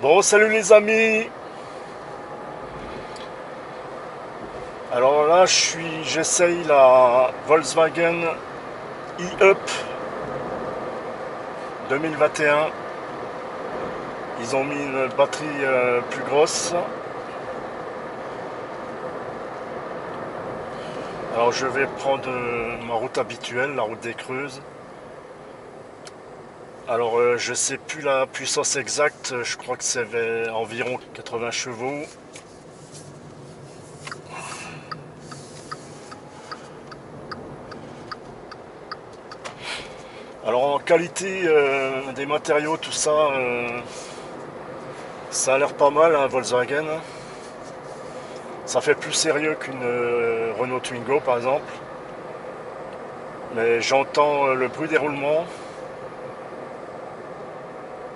Bon, salut les amis. Alors là, j'essaye la Volkswagen e-Up 2021. Ils ont mis une batterie plus grosse. Alors je vais prendre ma route habituelle, la route des Creuses. Alors je sais plus la puissance exacte, je crois que c'est environ 80 chevaux. Alors en qualité des matériaux, tout ça, ça a l'air pas mal, hein, Volkswagen. Ça fait plus sérieux qu'une Renault Twingo par exemple. Mais j'entends le bruit des roulements.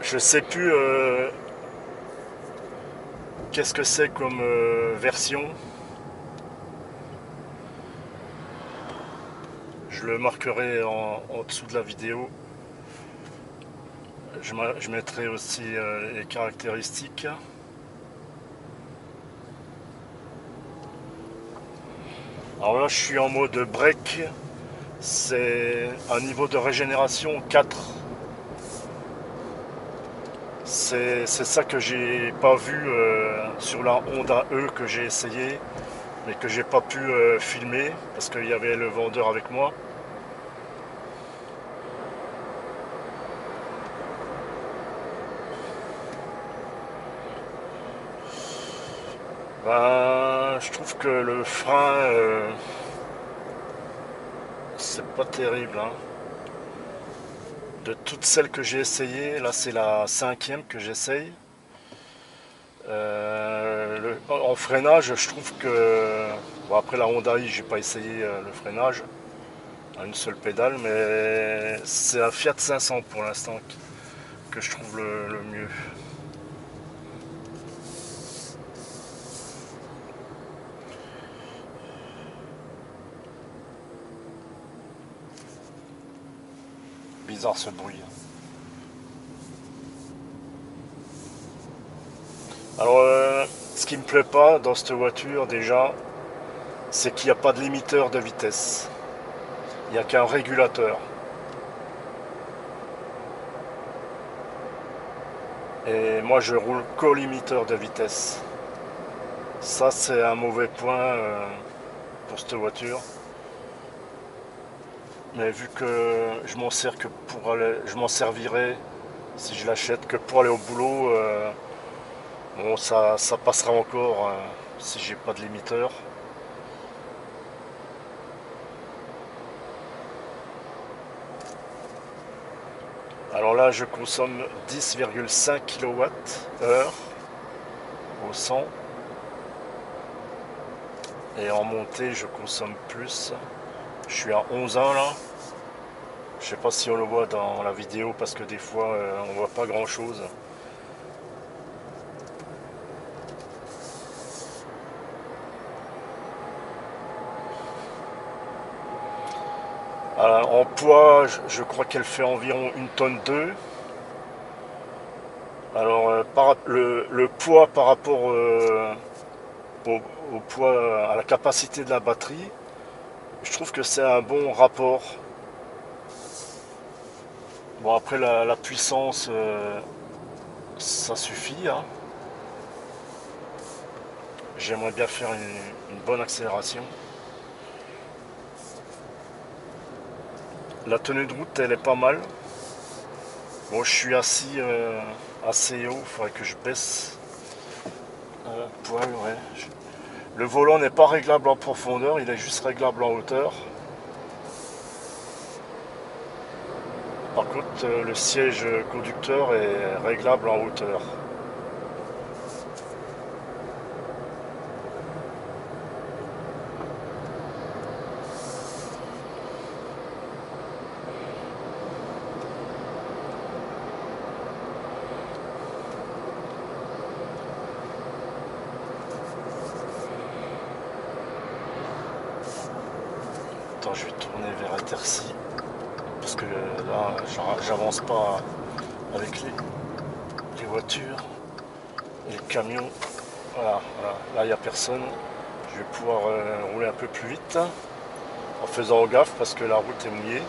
Je sais plus qu'est-ce que c'est comme version. Je le marquerai en dessous de la vidéo. Je mettrai aussi les caractéristiques. Alors là, je suis en mode break. C'est un niveau de régénération 4. C'est ça que j'ai pas vu sur la Honda E que j'ai essayé, mais que j'ai pas pu filmer parce qu'il y avait le vendeur avec moi. Ben, je trouve que le frein, c'est pas terrible, hein. De toutes celles que j'ai essayées, là c'est la cinquième que j'essaye. En freinage, je trouve que... Bon, après la Honda i, j'ai pas essayé le freinage à une seule pédale, mais c'est la Fiat 500 pour l'instant que je trouve le mieux. Bizarre ce bruit. Alors, ce qui me plaît pas dans cette voiture déjà, c'est qu'il n'y a pas de limiteur de vitesse. Il n'y a qu'un régulateur. Et moi, je roule qu'au limiteur de vitesse. Ça, c'est un mauvais point pour cette voiture. Mais vu que je m'en sers que pour aller, je m'en servirai si je l'achète que pour aller au boulot. Bon, ça passera encore si j'ai pas de limiteur. Alors là, je consomme 10,5 kWh au 100. Et en montée, je consomme plus. Je suis à 11,1 là. Je sais pas si on le voit dans la vidéo parce que des fois, on voit pas grand chose. En poids, je crois qu'elle fait environ 1,2 tonne. Alors, le poids par rapport au poids, à la capacité de la batterie, je trouve que c'est un bon rapport. Bon, après la puissance, ça suffit, hein. J'aimerais bien faire une bonne accélération. La tenue de route, elle est pas mal. Bon, je suis assis assez haut, il faudrait que je baisse un poil, ouais. Le volant n'est pas réglable en profondeur, il est juste réglable en hauteur. Par contre, le siège conducteur est réglable en hauteur. Attends, je vais tourner vers Intercy. Parce que là, j'avance pas avec les voitures. Et le camion, voilà, là il n'y a personne. Je vais pouvoir rouler un peu plus vite en faisant gaffe parce que la route est mouillée.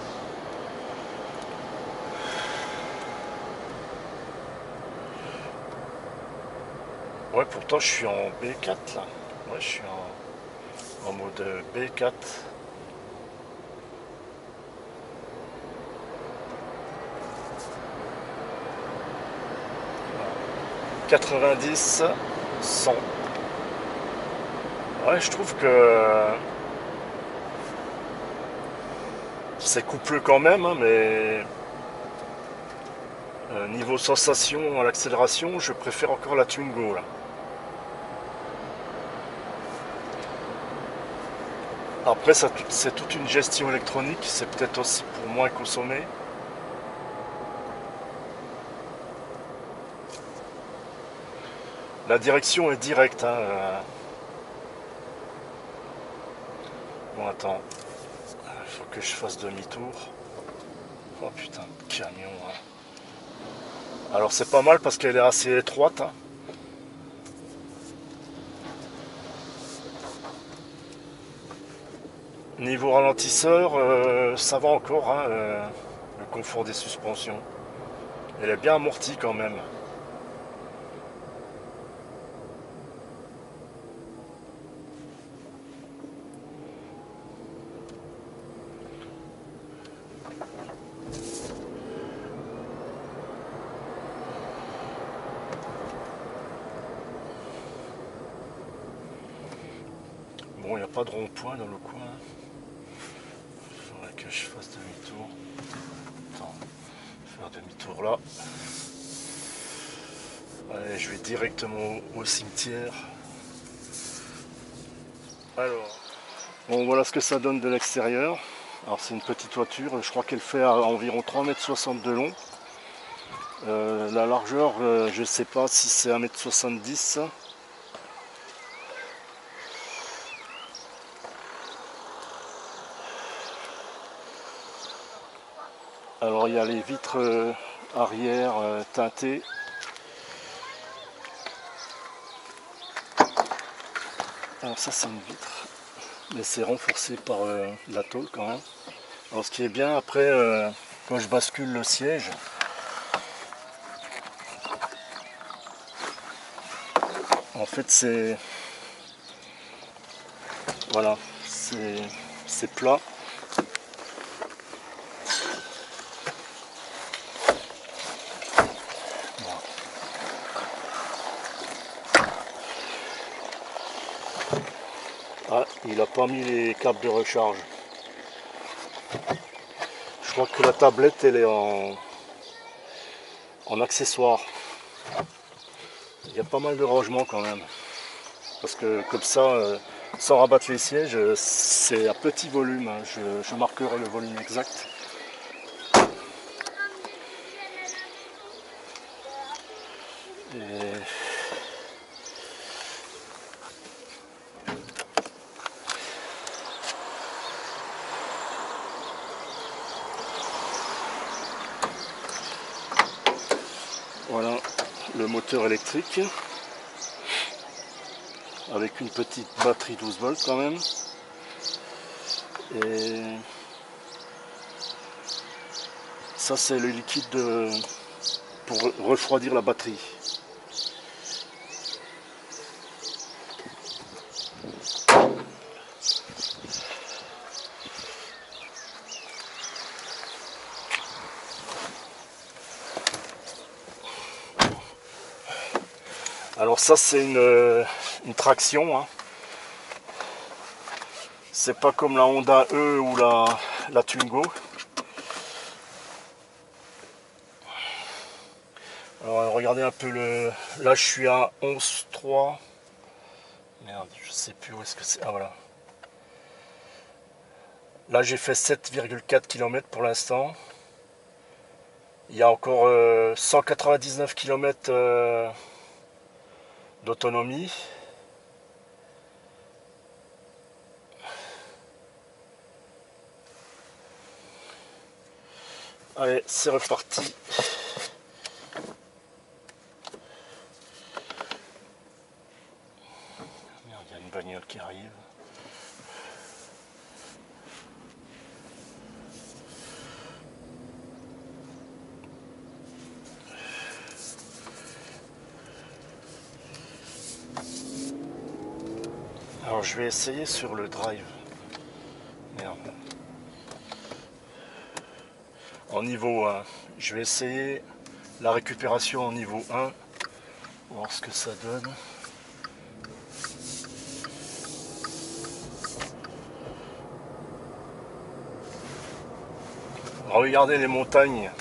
Ouais, pourtant je suis en B4 là. Ouais, je suis en mode B4. 90, 100. Ouais, je trouve que c'est coupleux quand même, hein, mais niveau sensation à l'accélération, je préfère encore la Twingo là. Après, c'est toute une gestion électronique, c'est peut-être aussi pour moins consommer. La direction est directe. Hein, Bon, attends. Il faut que je fasse demi-tour. Oh putain, de camion. Hein. Alors c'est pas mal parce qu'elle est assez étroite. Hein. Niveau ralentisseur, ça va encore. Hein, le confort des suspensions. Elle est bien amortie quand même. Bon, il n'y a pas de rond-point dans le coin. Il faudrait que je fasse demi-tour. Attends, faire demi-tour là. Allez, je vais directement au cimetière. Alors, bon, voilà ce que ça donne de l'extérieur. Alors c'est une petite voiture, je crois qu'elle fait à environ 3,60 m de long. La largeur, je ne sais pas si c'est 1,70 m. Alors il y a les vitres arrière teintées. Alors ça c'est une vitre, mais c'est renforcé par la tôle quand même. Alors ce qui est bien après, quand je bascule le siège, en fait c'est... Voilà, c'est plat. Ah, il n'a pas mis les câbles de recharge. Je crois que la tablette elle est en accessoire. Il y a pas mal de rangements quand même. Parce que comme ça, sans rabattre les sièges, c'est à petit volume. Hein. Je marquerai le volume exact. Et... Voilà le moteur électrique. Avec une petite batterie 12 volts quand même. Et ça c'est le liquide pour refroidir la batterie. Alors ça c'est une traction. Hein. C'est pas comme la Honda E ou la Twingo. Alors regardez un peu le... Là je suis à 11,3. Merde, je sais plus où est-ce que c'est. Ah voilà. Là j'ai fait 7,4 km pour l'instant. Il y a encore 199 km d'autonomie. Allez, c'est reparti. qui arrive. Alors je vais essayer sur le drive. Merde. En niveau 1. Je vais essayer la récupération en niveau 1. Voir ce que ça donne. Regardez les montagnes.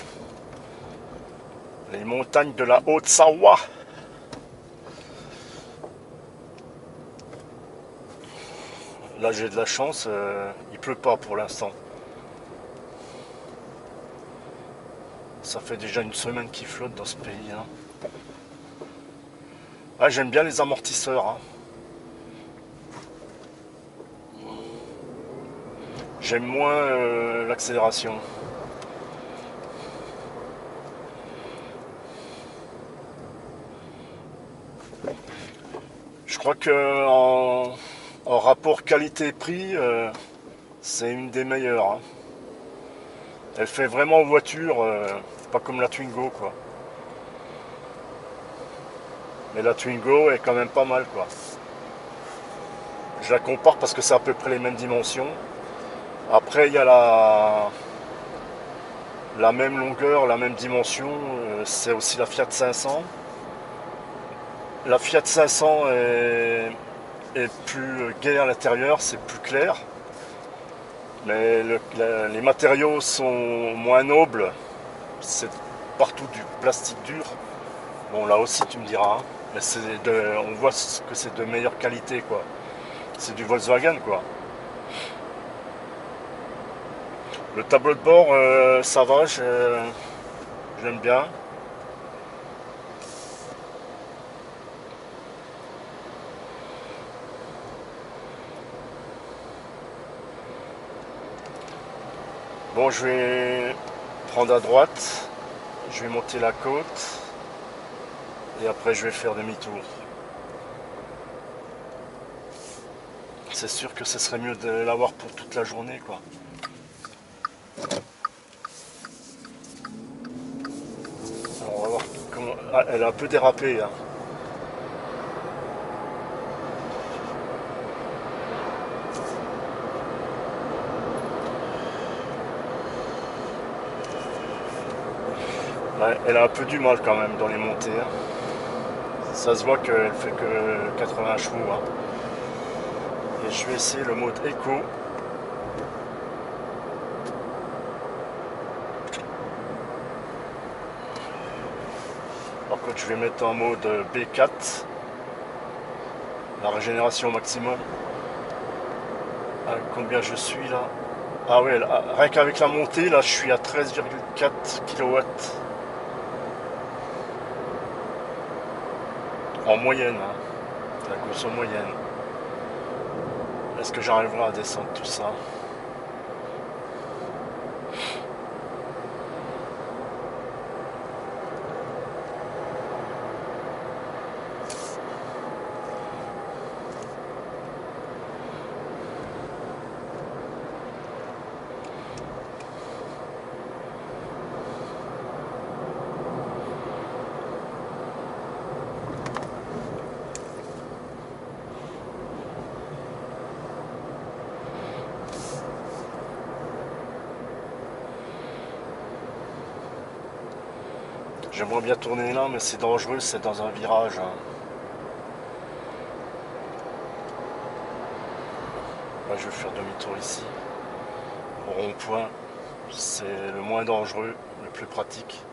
Les montagnes de la Haute-Savoie. Là j'ai de la chance, il pleut pas pour l'instant. Ça fait déjà une semaine qu'il flotte dans ce pays. Hein. Ah, j'aime bien les amortisseurs. Hein. J'aime moins l'accélération. Je crois que en rapport qualité-prix, c'est une des meilleures. Hein. Elle fait vraiment voiture, pas comme la Twingo quoi. Mais la Twingo est quand même pas mal quoi. Je la compare parce que c'est à peu près les mêmes dimensions. Après il y a la même longueur, la même dimension, c'est aussi la Fiat 500. La Fiat 500 est plus gai à l'intérieur, c'est plus clair. Mais les matériaux sont moins nobles. C'est partout du plastique dur. Bon là aussi tu me diras. Hein. Mais on voit que c'est de meilleure qualité quoi. C'est du Volkswagen quoi. Le tableau de bord ça va, j'aime bien. Bon, je vais prendre à droite, je vais monter la côte et après je vais faire demi-tour. C'est sûr que ce serait mieux de l'avoir pour toute la journée quoi. Alors on va voir comment... Ah, elle a un peu dérapé hein. Ouais, elle a un peu du mal quand même dans les montées. Hein. Ça se voit qu'elle fait que 80 chevaux. Hein. Et je vais essayer le mode éco. Par contre, je vais mettre en mode B4. La régénération maximum. Ah, combien je suis là? Ah ouais, là, rien qu'avec la montée, là, je suis à 13,4 kW. En moyenne, hein. La course en moyenne. Est-ce que j'arriverai à descendre tout ça? J'aimerais bien tourner là, mais c'est dangereux, c'est dans un virage. Hein. Là, je vais faire demi-tour ici. Au rond-point, c'est le moins dangereux, le plus pratique.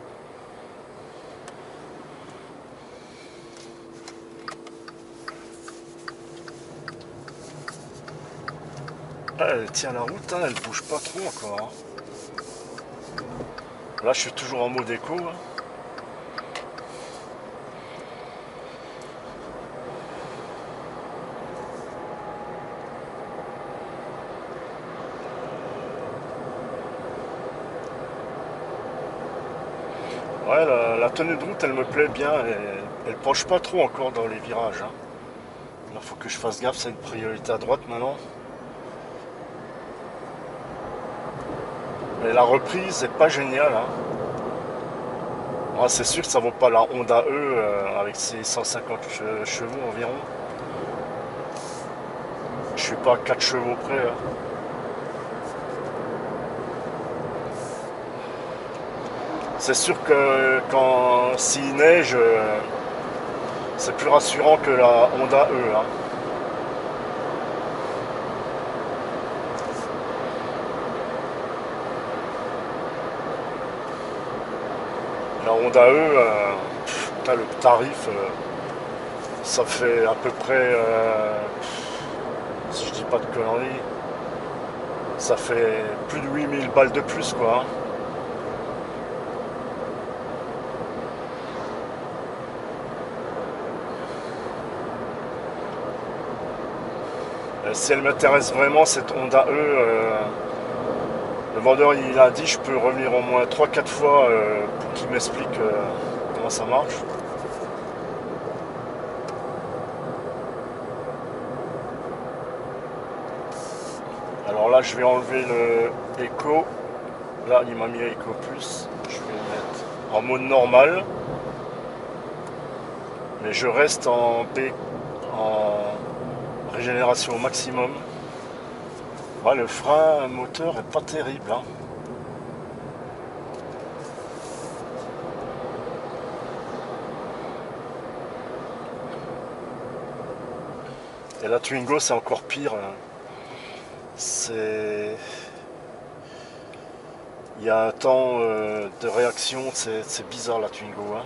Ah, elle tient la route, hein, elle bouge pas trop encore. Hein. Là, je suis toujours en mode éco. Hein. Ouais, la tenue de route, elle me plaît bien. Elle penche pas trop encore dans les virages. Hein. Là, faut que je fasse gaffe, c'est une priorité à droite maintenant. Mais la reprise est pas géniale. Hein. Ah, c'est sûr que ça vaut pas la Honda E avec ses 150 chevaux environ. Je suis pas à 4 chevaux près. Hein. C'est sûr que quand s'il neige, c'est plus rassurant que la Honda E. Hein. La Honda E, le tarif, ça fait à peu près, si je dis pas de conneries, ça fait plus de 8000 balles de plus quoi. Hein. Si elle m'intéresse vraiment cette Honda E, le vendeur il a dit je peux revenir au moins 3-4 fois pour qu'il m'explique comment ça marche. Alors là je vais enlever le Eco. Là il m'a mis Eco Plus. Je vais le mettre en mode normal. Mais je reste en B en régénération au maximum. Ouais, le frein moteur est pas terrible. Hein. Et la Twingo c'est encore pire. Hein. C'est... Il y a un temps de réaction, c'est bizarre la Twingo. Hein.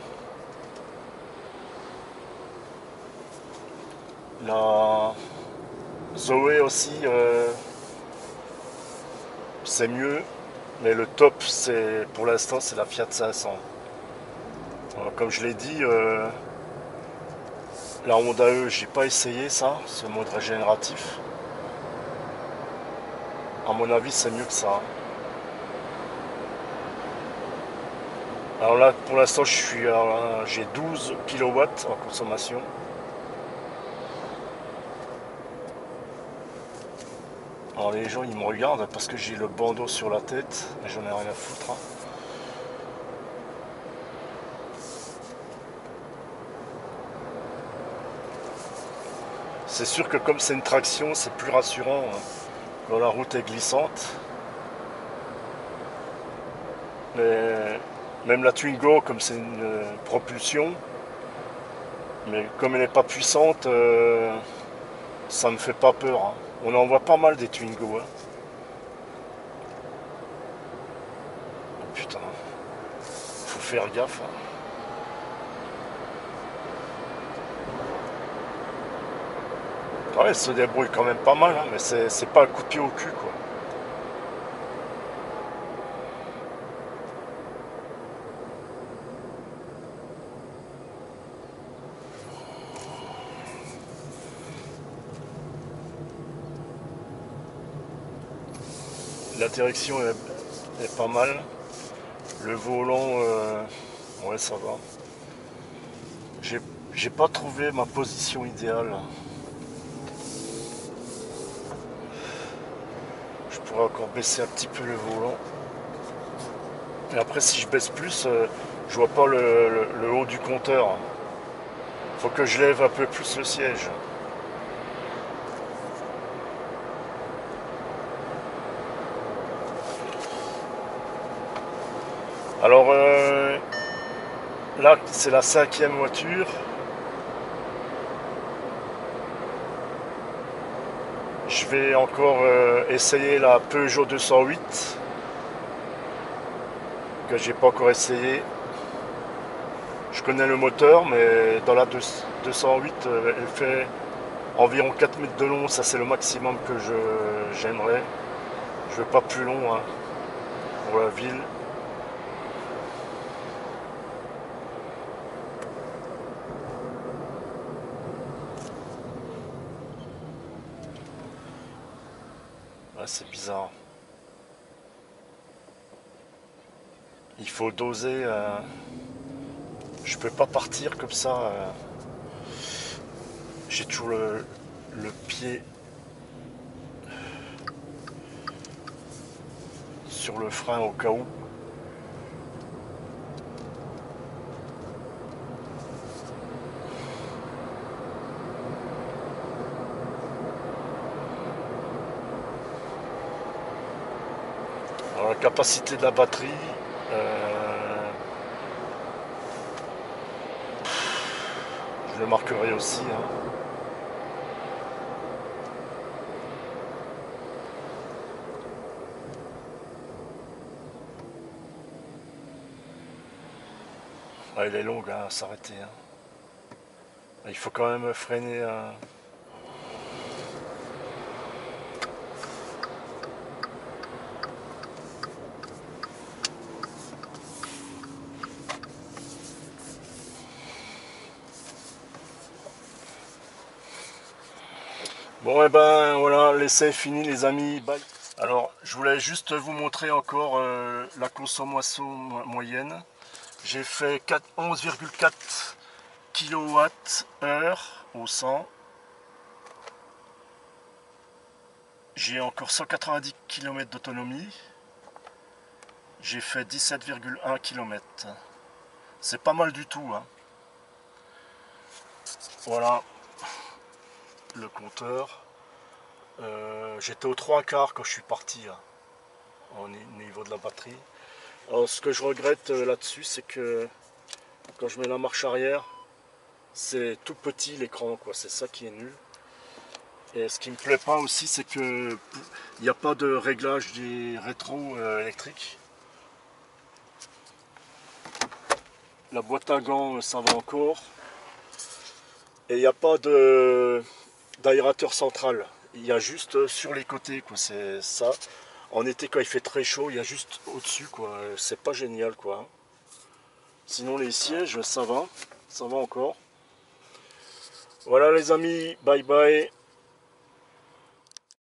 La Zoé aussi, c'est mieux, mais le top, c'est pour l'instant, c'est la Fiat 500. Alors, comme je l'ai dit, la Honda E, j'ai pas essayé ça, ce mode régénératif. À mon avis, c'est mieux que ça. Alors là, pour l'instant, j'ai 12 kW en consommation. Alors les gens, ils me regardent parce que j'ai le bandeau sur la tête, mais j'en ai rien à foutre. Hein. C'est sûr que comme c'est une traction, c'est plus rassurant hein, quand la route est glissante. Mais même la Twingo, comme c'est une propulsion, mais comme elle n'est pas puissante, ça me fait pas peur. Hein. On en voit pas mal des Twingo. Hein. Oh, putain, faut faire gaffe. Hein. Ouais, elle se débrouille quand même pas mal, hein, mais c'est pas un coup de pied au cul quoi. La direction est pas mal. Le volant, ouais ça va. J'ai pas trouvé ma position idéale. Je pourrais encore baisser un petit peu le volant. Et après si je baisse plus, je vois pas le haut du compteur. Faut que je lève un peu plus le siège. Alors là c'est la 5e voiture. Je vais encore essayer la Peugeot 208 que j'ai pas encore essayé. Je connais le moteur, mais dans la 208, elle fait environ 4 mètres de long. Ça, c'est le maximum que j'aimerais. Je veux pas plus long hein, pour la ville. Ah, c'est bizarre. Il faut doser. Je peux pas partir comme ça. J'ai toujours le pied sur le frein au cas où. Alors, la capacité de la batterie, je le marquerai aussi, hein. Ah, elle est longue hein, à s'arrêter, hein. Il faut quand même freiner. Bon et ben voilà, l'essai est fini les amis. Bye. Alors je voulais juste vous montrer encore la consommation moyenne. J'ai fait 11,4 kWh au 100. J'ai encore 190 km d'autonomie. J'ai fait 17,1 km. C'est pas mal du tout, hein. Voilà le compteur. J'étais aux 3/4 quand je suis parti hein, au niveau de la batterie. Alors ce que je regrette là-dessus, c'est que quand je mets la marche arrière, c'est tout petit l'écran, quoi. C'est ça qui est nul. Et ce qui me plaît pas aussi, c'est que il n'y a pas de réglage des rétros électriques. La boîte à gants, ça va encore. Et il n'y a pas d'aérateur central. Il y a juste sur les côtés, quoi. C'est ça. En été, quand il fait très chaud, il y a juste au-dessus, quoi. C'est pas génial, quoi. Sinon, les sièges, ça va encore. Voilà, les amis. Bye bye.